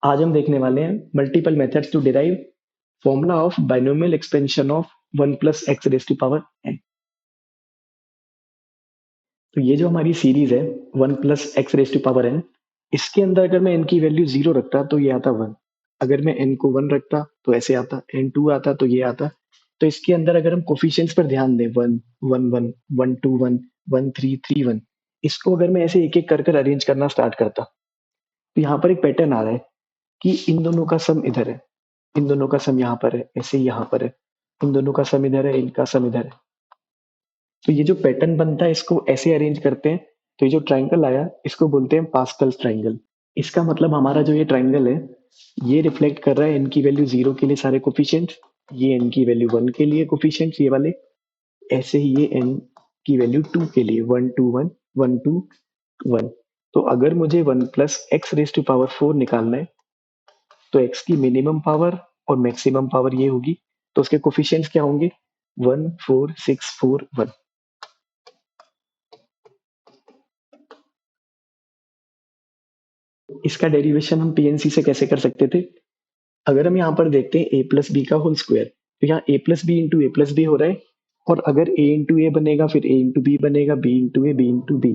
आज हम देखने वाले हैं multiple methods to derive formula of binomial expansion of 1 plus x raise to power n. तो ये जो हमारी सीरीज है 1 plus x raise to power n, इसके अंदर अगर मैं एन की वैल्यू 0 रखता तो ये आता 1। अगर मैं एन को 1 रखता तो ऐसे आता, एन 2 आता तो ये आता। तो इसके अंदर अगर हम कोफिशिएंट्स पर ध्यान दें 1 1 1 1 2 1 1 3 3 1, इसको अगर मैं ऐसे एक एक कर कर अरेंज करना स्टार्ट करता तो यहाँ पर एक पैटर्न आ रहा है कि इन दोनों का सम इधर है, इन दोनों का सम यहाँ पर है, ऐसे ही यहाँ पर है, इन दोनों का सम इधर है, इनका सम इधर है। तो ये जो पैटर्न बनता है इसको ऐसे अरेंज करते हैं। तो ये जो ट्राइंगल आया इसको बोलते हैं पास्कल्स ट्राइंगल। इसका मतलब हमारा जो ये ट्राइंगल है ये रिफ्लेक्ट कर रहा है एन की वैल्यू 0 के लिए सारे कोफिशिएंट्स, ये एन की वैल्यू 1 के लिए कोफिशिएंट्स ये वाले, ऐसे ही ये एन की वैल्यू 2 के लिए 1 2 1 1 2 1। तो अगर मुझे 1 plus x raise to power 4 निकालना है तो एक्स की मिनिमम पावर और मैक्सिमम पावर ये होगी। तो उसके कोफिशिएंट्स क्या होंगे 1 4 6 4 1। इसका डेरिवेशन हम पीएनसी से कैसे कर सकते थे? अगर हम यहाँ पर देखते हैं ए प्लस बी का होल स्क्वायर, तो यहाँ ए प्लस बी इंटू ए प्लस बी हो रहा है। और अगर ए इंटू ए बनेगा फिर ए इंटू बी बनेगा, b into a b into b.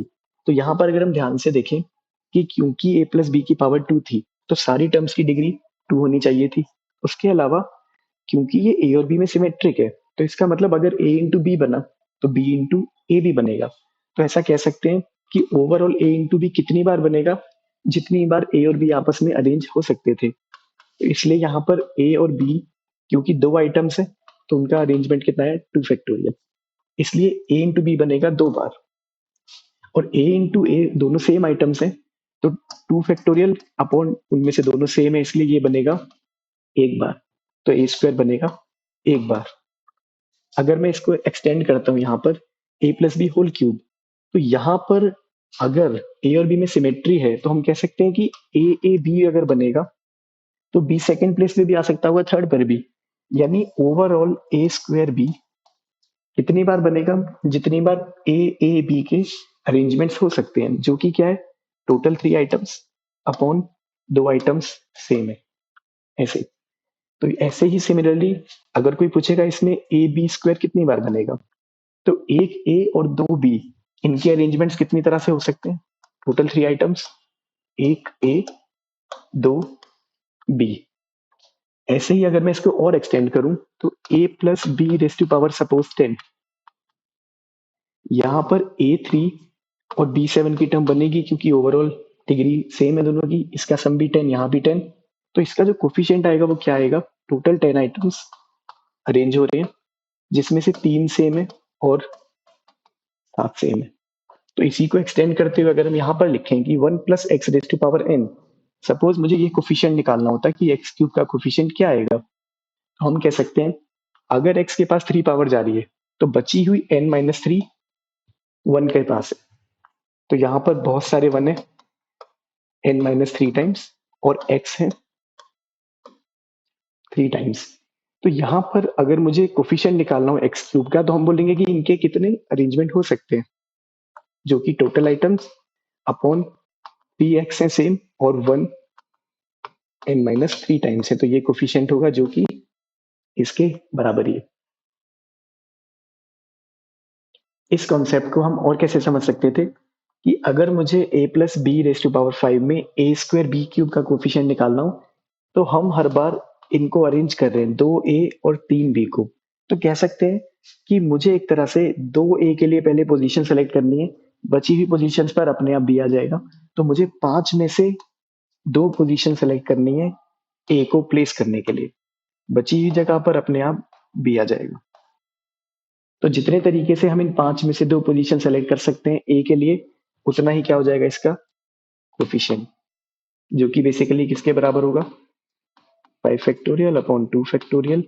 तो यहाँ पर अगर हम ध्यान से देखें कि क्योंकि ए प्लस बी की पावर 2 थी तो सारी टर्म्स की डिग्री 2 होनी चाहिए थी। उसके अलावा क्योंकि ये ए और बी में सिमेट्रिक है तो इसका मतलब अगर ए इंटू बी बना तो बी इंटू ए भी बनेगा। तो ऐसा कह सकते हैं कि ओवरऑल ए इंटू बी कितनी बार बनेगा, जितनी बार ए और बी आपस में अरेंज हो सकते थे। तो इसलिए यहाँ पर ए और बी क्योंकि दो आइटम्स है तो उनका अरेंजमेंट कितना है 2 फैक्टोरियल। इसलिए ए इंटू बी बनेगा 2 बार और ए इंटू ए दोनों सेम आइटम्स है तो 2 फैक्टोरियल अपॉन उनमें से दोनों सेम है इसलिए ये बनेगा एक बार। तो ए स्क्वायर बनेगा एक बार। अगर मैं इसको एक्सटेंड करता हूँ यहाँ पर ए प्लस बी होल क्यूब, तो यहाँ पर अगर ए और बी में सिमेट्री है तो हम कह सकते हैं कि ए बी अगर बनेगा तो बी सेकंड प्लेस पे भी आ सकता होगा, थर्ड पर भी। यानी ओवरऑल ए स्क्वायर बी कितनी बार बनेगा, जितनी बार ए बी के अरेंजमेंट्स हो सकते हैं, जो कि क्या है total 3 items upon 2 items same है ऐसे। तो ऐसे ही सिमिलरली अगर कोई पूछेगा इसमें ए बी स्क्वायर कितनी बार बनेगा, तो एक ए और 2 बी इनके अरेंजमेंट्स कितनी तरह से हो सकते हैं, टोटल 3 आइटम्स, एक ए 2 बी। ऐसे ही अगर मैं इसको और एक्सटेंड करूं तो a plus b raise to power suppose 10, यहाँ पर a3 और b7 की टर्म बनेगी क्योंकि ओवरऑल डिग्री सेम है दोनों की, इसका सम भी 10 यहाँ भी 10। तो इसका जो कोफिशिएंट आएगा वो क्या आएगा, टोटल 10 आइटम्स अरेंज हो रहे हैं जिसमें से 3 सेम है और 7 सेम है। तो इसी को एक्सटेंड करते हुए अगर हम यहाँ पर लिखें कि 1 plus x raise to power n, suppose मुझे ये कोफिशिएंट निकालना होता है कि एक्स क्यूब का कोफिशिएंट क्या आएगा, तो हम कह सकते हैं अगर x के पास 3 पावर जा रही है तो बची हुई n माइनस थ्री 1 के पास है। तो यहाँ पर बहुत सारे 1 है n माइनस थ्री टाइम्स और x है 3 टाइम्स। तो यहाँ पर अगर मुझे कोफिशिएंट निकालना हो एक्स क्यूब का तो हम बोलेंगे कि इनके कितने अरेंजमेंट हो सकते हैं, जो कि total items upon P x है सेम और 1 n माइनस थ्री टाइम्स है। तो ये कोफिशिएंट होगा जो कि इसके बराबर ही है। इस कॉन्सेप्ट को हम और कैसे समझ सकते थे कि अगर मुझे a plus b raise to power 5 में ए स्क्वायर बी क्यूब का कोफिशिएंट निकालना हो तो हम हर बार इनको अरेंज कर रहे हैं 2a और 3b को। तो कह सकते हैं कि मुझे एक तरह से 2a के लिए पहले पोजीशन सेलेक्ट करनी है, बची हुई पोजीशंस पर अपने आप b आ जाएगा। तो मुझे 5 में से 2 पोजीशन सेलेक्ट करनी है a को प्लेस करने के लिए, बची हुई जगह पर अपने आप b आ जाएगा। तो जितने तरीके से हम इन 5 में से 2 पोजीशन सेलेक्ट कर सकते हैं a के लिए, उतना ही क्या हो जाएगा इसका कोफिशिएंट, जो कि बेसिकली किसके बराबर होगा 5 फैक्टोरियल अपॉन 2 फैक्टोरियल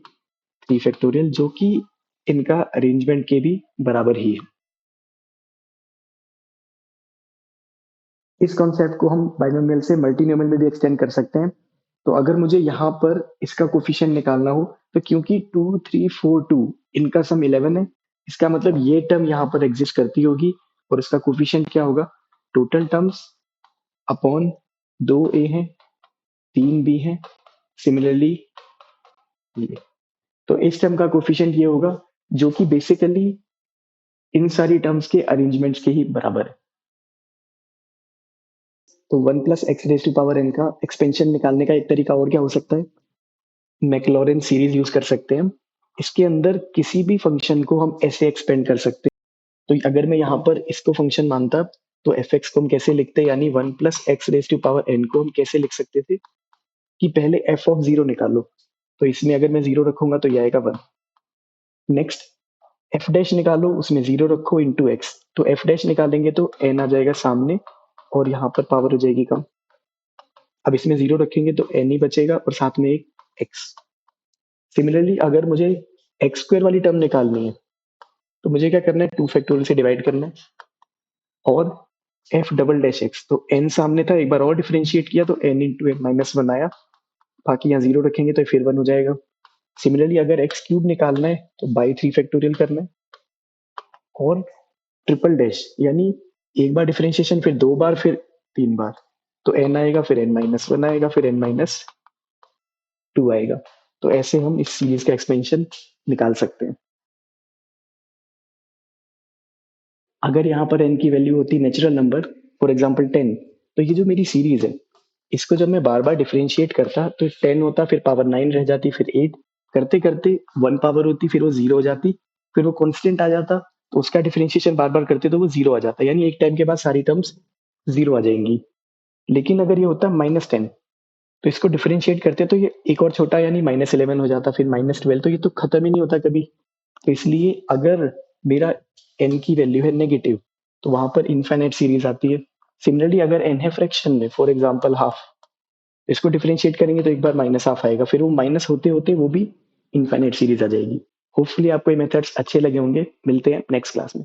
3 फैक्टोरियल, जो कि इनका अरेंजमेंट के भी बराबर ही है। इस कॉन्सेप्ट को हम बाइनोमियल से मल्टीनोमियल में भी एक्सटेंड कर सकते हैं। तो अगर मुझे यहाँ पर इसका कोफिशिएंट निकालना हो तो क्योंकि 2 3 4 2 इनका सम 11 है, इसका मतलब ये टर्म यहाँ पर एग्जिस्ट करती होगी और इसका कोफिशिएंट क्या होगा टोटल टर्म्स अपॉन 2a है 3b है, सिमिलरली ये। तो इस टर्म का कोफिशिएंट ये होगा जो कि बेसिकली इन सारी टर्म्स के अरेंजमेंट्स के ही बराबर है। तो 1 plus x raise to power n का एक्सपेंशन निकालने का एक तरीका और क्या हो सकता है, मैक्लॉरेन सीरीज यूज कर सकते हैं हम। इसके अंदर किसी भी फंक्शन को हम ऐसे एक्सपेंड कर सकते हैं। तो अगर मैं यहाँ पर इसको फंक्शन मानता तो एफ एक्स को हम कैसे लिखते, यानी 1 plus x raise to power n को हम कैसे लिख सकते थे कि पहले एफ ऑफ जीरो निकालो। तो इसमें अगर मैं जीरो रखूंगा तो ये आएगा 1। नेक्स्ट एफ डैश निकालो, उसमें जीरो रखो इंटू एक्स, तो एफ डैश निकालेंगे तो एन आ जाएगा सामने और यहाँ पर पावर हो जाएगी कम। अब इसमें जीरो रखेंगे तो एन ही बचेगा और साथ में एक एक्स। सिमिलरली अगर मुझे एक्स स्क्वायर वाली टर्म निकालनी है तो मुझे क्या करना है, 2 फैक्टोरियल से डिवाइड करना है और एफ डबल डैश एक्स, तो एन सामने था, एक बार और डिफरेंशिएट किया तो n into n minus one आया, बाकी यहाँ जीरो रखेंगे तो फिर 1 हो जाएगा। सिमिलरली अगर एक्स क्यूब निकालना है तो बाई 3 फैक्टोरियल करना है और ट्रिपल डैश, यानी एक बार डिफरेंशिएशन फिर 2 बार फिर 3 बार, तो एन आएगा फिर एन माइनस वन आएगा फिर एन माइनस टू आएगा। तो ऐसे हम इस सीरीज का एक्सपेंशन निकाल सकते हैं। अगर यहाँ पर n की वैल्यू होती नेचुरल नंबर, फॉर एग्जांपल 10, तो ये जो मेरी सीरीज है इसको जब मैं बार बार डिफरेंशिएट करता तो 10 होता, फिर पावर 9 रह जाती, फिर 8 करते करते 1 पावर होती, फिर वो 0 हो जाती, फिर वो कांस्टेंट आ जाता, तो उसका डिफरेंशिएशन बार बार करते तो वो 0 आ जाता, यानी एक टाइम के बाद सारी टर्म्स 0 आ जाएंगी। लेकिन अगर ये होता -10, तो इसको डिफरेंशिएट करते तो ये एक और छोटा यानी -11 हो जाता, फिर -12, तो ये तो खत्म ही नहीं होता कभी। तो इसलिए अगर मेरा n की वैल्यू है नेगेटिव तो वहां पर इनफाइनाइट सीरीज आती है। सिमिलरली अगर n है फ्रैक्शन में, फॉर एग्जांपल हाफ, इसको डिफरेंशिएट करेंगे तो एक बार माइनस हाफ आएगा, फिर वो माइनस होते होते वो भी इनफाइनाइट सीरीज आ जाएगी। होपफुली आपको ये मेथड्स अच्छे लगे होंगे। मिलते हैं नेक्स्ट क्लास में।